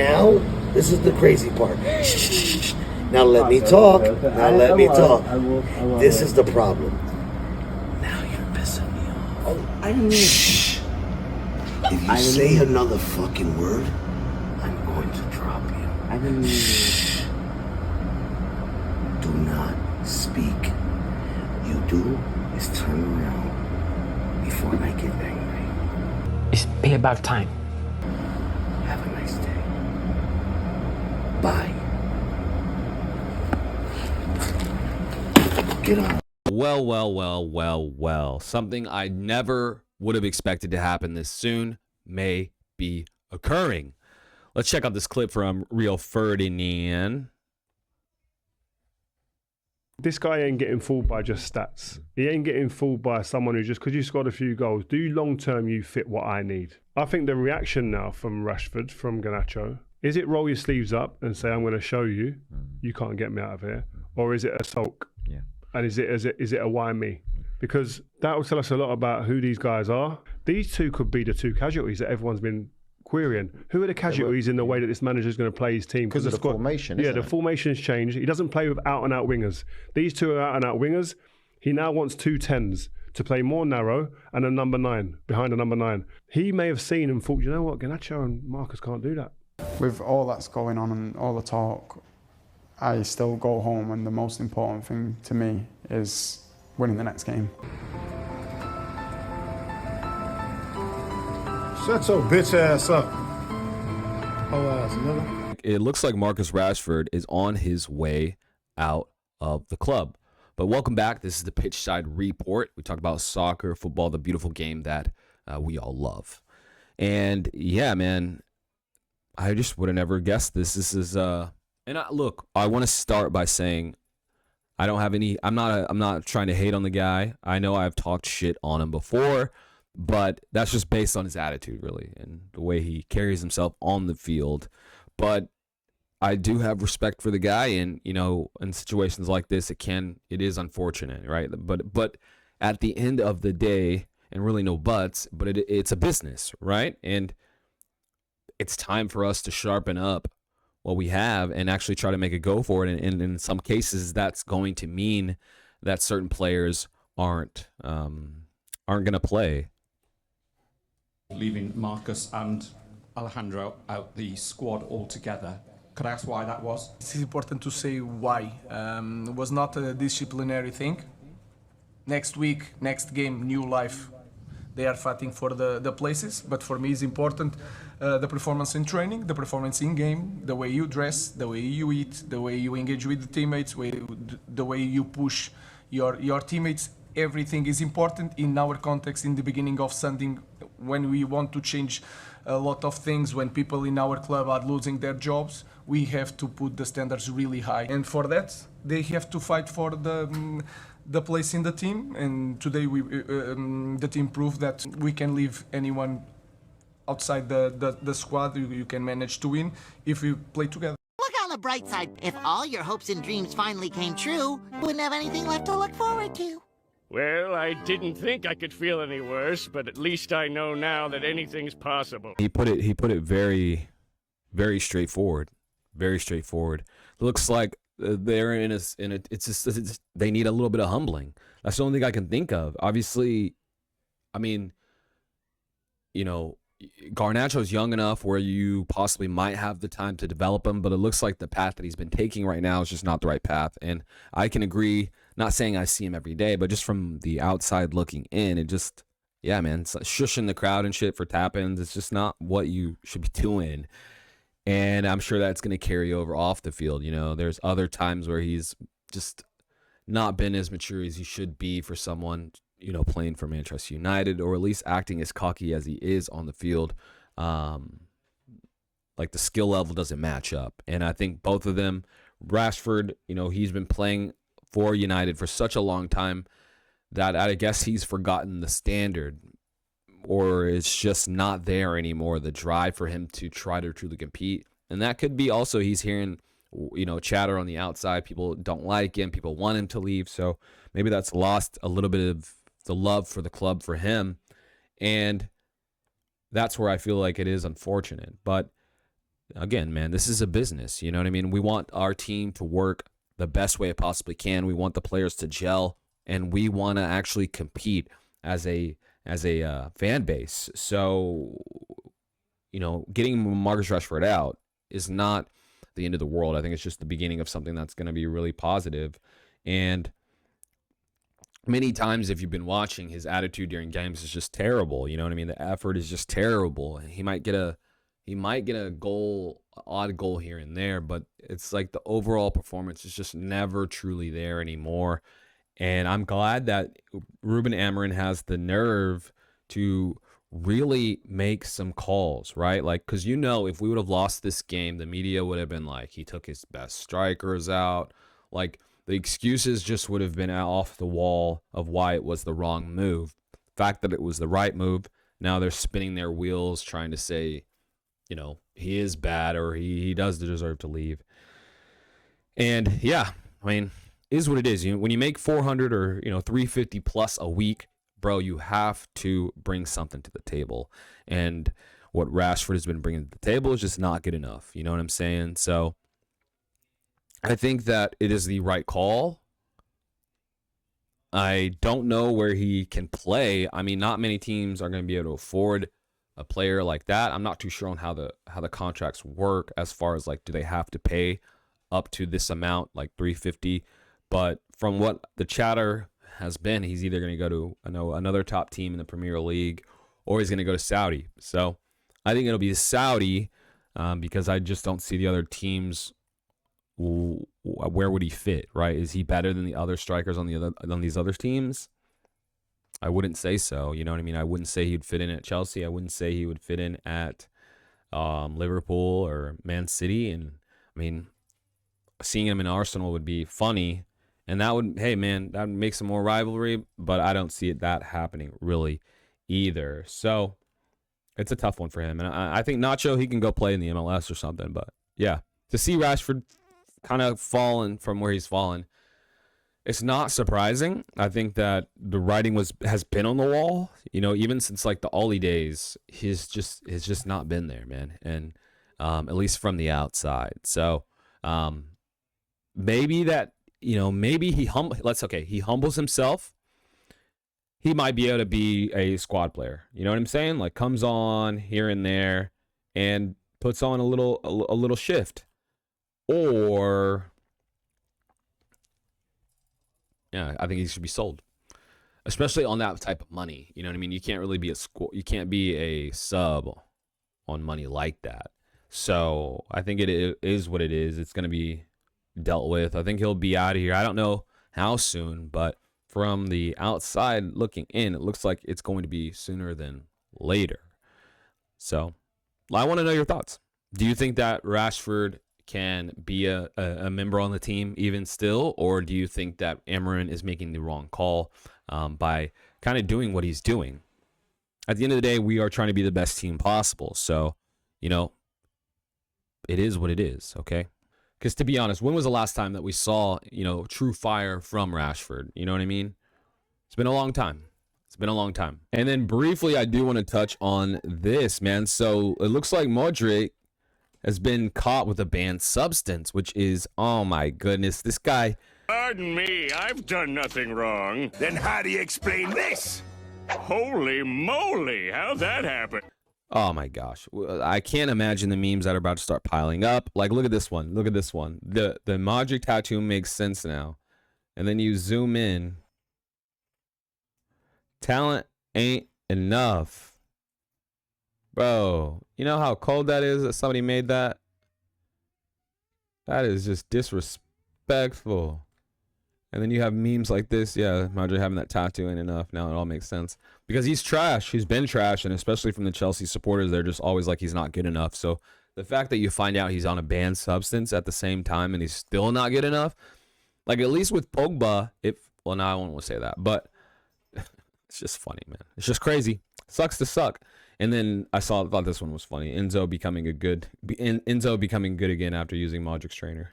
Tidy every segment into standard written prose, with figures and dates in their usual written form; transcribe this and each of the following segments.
Now, this is the crazy part. Now let me talk. Now let me talk. This is the problem. Now you're pissing me off. I mean, Shh. If you say another fucking word, I'm going to drop you. Shh. Do not speak. You do is turn around before I get angry. It's payback time. Have a nice day. Bye. Get on. Well. Something I never would have expected to happen this soon may be occurring. Let's check out this clip from Rio Ferdinand. This guy ain't getting fooled by just stats. He ain't getting fooled by someone who just, because you scored a few goals, do long term you fit what I need? I think the reaction now from Rashford, from Garnacho, is it roll your sleeves up and say, I'm going to show you, you can't get me out of here? Or is it a sulk? Yeah. And is it a why me? Because that will tell us a lot about who these guys are. These two could be the two casualties that everyone's been querying. Who are the casualties in the way that this manager is going to play his team? Because of the formation, yeah, the formation's changed. He doesn't play with out-and-out wingers. These two are out-and-out wingers. He now wants 2 10s to play more narrow and a number 9, behind a number 9. He may have seen and thought, you know what, Garnacho and Marcus can't do that. With all that's going on and all the talk, I still go home and the most important thing to me is winning the next game. Shut your bitch ass up. Oh, ass nigga. It looks like Marcus Rashford is on his way out of the club. But welcome back. This is the Pitch Side Report. We talk about soccer, football, the beautiful game that we all love. And yeah, man, I just would have never guessed this. This is look, I want to start by saying I don't have any. I'm not trying to hate on the guy. I know I've talked shit on him before, but that's just based on his attitude, really, and the way he carries himself on the field. But I do have respect for the guy, and you know, in situations like this, it is unfortunate, right? But at the end of the day, and really no buts, but it's a business, right? And it's time for us to sharpen up what we have and actually try to make a go for it. And in some cases, that's going to mean that certain players aren't going to play. Leaving Marcus and Alejandro out the squad altogether. Could I ask why that was? It's important to say why. It was not a disciplinary thing. Next week, next game, new life. They are fighting for the places, but for me it's important the performance in training, the performance in game, the way you dress, the way you eat, the way you engage with the teammates, the way you push your teammates. Everything is important in our context in the beginning of something when we want to change a lot of things, when people in our club are losing their jobs, we have to put the standards really high. And for that, they have to fight for the place in the team. And today the team proved that we can leave anyone outside the squad. You can manage to win if we play together. Look on the bright side. If all your hopes and dreams finally came true, you wouldn't have anything left to look forward to. Well, I didn't think I could feel any worse, but at least I know now that anything's possible. He put it very, very straightforward. Very straightforward. Looks like they're in a they need a little bit of humbling. That's the only thing I can think of. Obviously, I mean, you know, Garnacho's young enough where you possibly might have the time to develop him, but it looks like the path that he's been taking right now is just not the right path. And I can agree, not saying I see him every day, but just from the outside looking in, it just, yeah, man, it's like shushing the crowd and shit for tap-ins. It's just not what you should be doing. And I'm sure that's going to carry over off the field. You know, there's other times where he's just not been as mature as he should be for someone, you know, playing for Manchester United, or at least acting as cocky as he is on the field. Like the skill level doesn't match up. And I think both of them, Rashford, you know, he's been playing for United for such a long time that I guess he's forgotten the standard, or it's just not there anymore, the drive for him to try to truly compete. And that could be also he's hearing, you know, chatter on the outside. People don't like him. People want him to leave. So maybe that's lost a little bit of the love for the club for him. And that's where I feel like it is unfortunate. But again, man, this is a business. You know what I mean? We want our team to work the best way it possibly can. We want the players to gel, and we want to actually compete as a fan base. So, getting Marcus Rashford out is not the end of the world. I think it's just the beginning of something that's going to be really positive. And many times, if you've been watching, his attitude during games is just terrible. You know what I mean? The effort is just terrible. He might get a odd goal here and there, but it's like the overall performance is just never truly there anymore. And I'm glad that Ruben Amorim has the nerve to really make some calls, right? Like, because if we would have lost this game, the media would have been like, he took his best strikers out. Like, the excuses just would have been off the wall of why it was the wrong move. The fact that it was the right move, now they're spinning their wheels trying to say, he is bad or he does deserve to leave. And yeah, I mean, is what it is. When you make 400 or 350 plus a week, bro, you have to bring something to the table. And what Rashford has been bringing to the table is just not good enough. You know what I'm saying? So I think that it is the right call. I don't know where he can play. I mean, not many teams are going to be able to afford a player like that. I'm not too sure on how the contracts work as far as like, do they have to pay up to this amount, like 350? But from what the chatter has been, he's either going to go to another top team in the Premier League, or he's going to go to Saudi. So I think it'll be Saudi because I just don't see the other teams. Where would he fit? Right? Is he better than the other strikers on these other teams? I wouldn't say so. You know what I mean? I wouldn't say he'd fit in at Chelsea. I wouldn't say he would fit in at Liverpool or Man City. And I mean, seeing him in Arsenal would be funny. And that would make some more rivalry, but I don't see that happening really either. So it's a tough one for him. And I think Nacho, he can go play in the MLS or something. But yeah, to see Rashford kind of fallen from where he's fallen, it's not surprising. I think that the writing has been on the wall, even since like the Ollie days. He's just not been there, man. And at least from the outside. So maybe that. Maybe he humbles himself. He might be able to be a squad player. You know what I'm saying? Like, comes on here and there and puts on a little shift. Or yeah, I think he should be sold, especially on that type of money. You know what I mean? You can't really be you can't be a sub on money like that. So I think it is what it is. It's going to be dealt with. I think he'll be out of here. I don't know how soon, but from the outside looking in, it looks like it's going to be sooner than later. So I want to know your thoughts. Do you think that Rashford can be a member on the team even still, or do you think that Amorim is making the wrong call by kind of doing what he's doing? At the end of the day, we are trying to be the best team possible. So, it is what it is, okay? Because to be honest, when was the last time that we saw, true fire from Rashford? You know what I mean? It's been a long time. And then briefly, I do want to touch on this, man. So it looks like Modric has been caught with a banned substance, which is, oh my goodness, this guy. Pardon me, I've done nothing wrong. Then how do you explain this? Holy moly, how'd that happen? Oh my gosh. I can't imagine the memes that are about to start piling up. Like, look at this one. The Modric tattoo makes sense now. And then you zoom in. Talent ain't enough. Bro, you know how cold that is that somebody made that? That is just disrespectful. And then you have memes like this. Yeah, Modric having that tattoo ain't enough. Now it all makes sense. Because he's trash. He's been trash. And especially from the Chelsea supporters, they're just always like he's not good enough. So the fact that you find out he's on a banned substance at the same time and he's still not good enough, like at least with Pogba, well, no, I won't say that. But it's just funny, man. It's just crazy. Sucks to suck. And then I thought this one was funny. Enzo becoming good again after using Modric's trainer.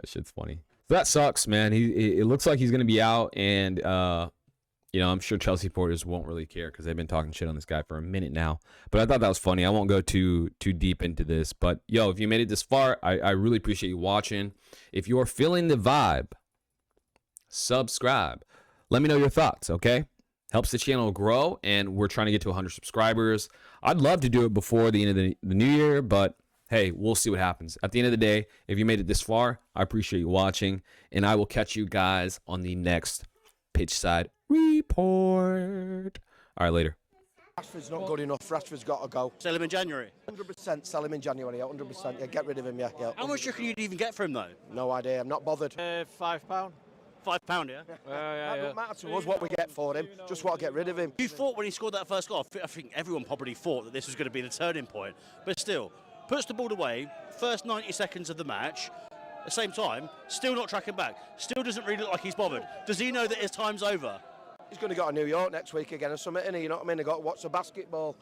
Shit's funny. So that sucks, man. It looks like he's gonna be out, and You know, I'm sure Chelsea supporters won't really care because they've been talking shit on this guy for a minute now. But I thought that was funny. I won't go too deep into this. But, yo, if you made it this far, I really appreciate you watching. If you're feeling the vibe, subscribe. Let me know your thoughts, okay? Helps the channel grow, and we're trying to get to 100 subscribers. I'd love to do it before the end of the new year, but hey, we'll see what happens. At the end of the day, if you made it this far, I appreciate you watching, and I will catch you guys on the next Pitchside Report. All right, later. Rashford's not good enough. Rashford's got to go. Sell him in January? 100% sell him in January, 100%. Yeah, get rid of him, yeah. How much do you reckon you'd even get for him, though? No idea. I'm not bothered. £5. £5, yeah? That doesn't matter to us what we get for him. Just want to get rid of him. You thought when he scored that first goal, I think everyone probably thought that this was going to be the turning point. But still, puts the ball away, first 90 seconds of the match. At the same time, still not tracking back. Still doesn't really look like he's bothered. Does he know that his time's over? He's going to go to New York next week again or something, isn't he? You know what I mean? They've got to watch the basketball.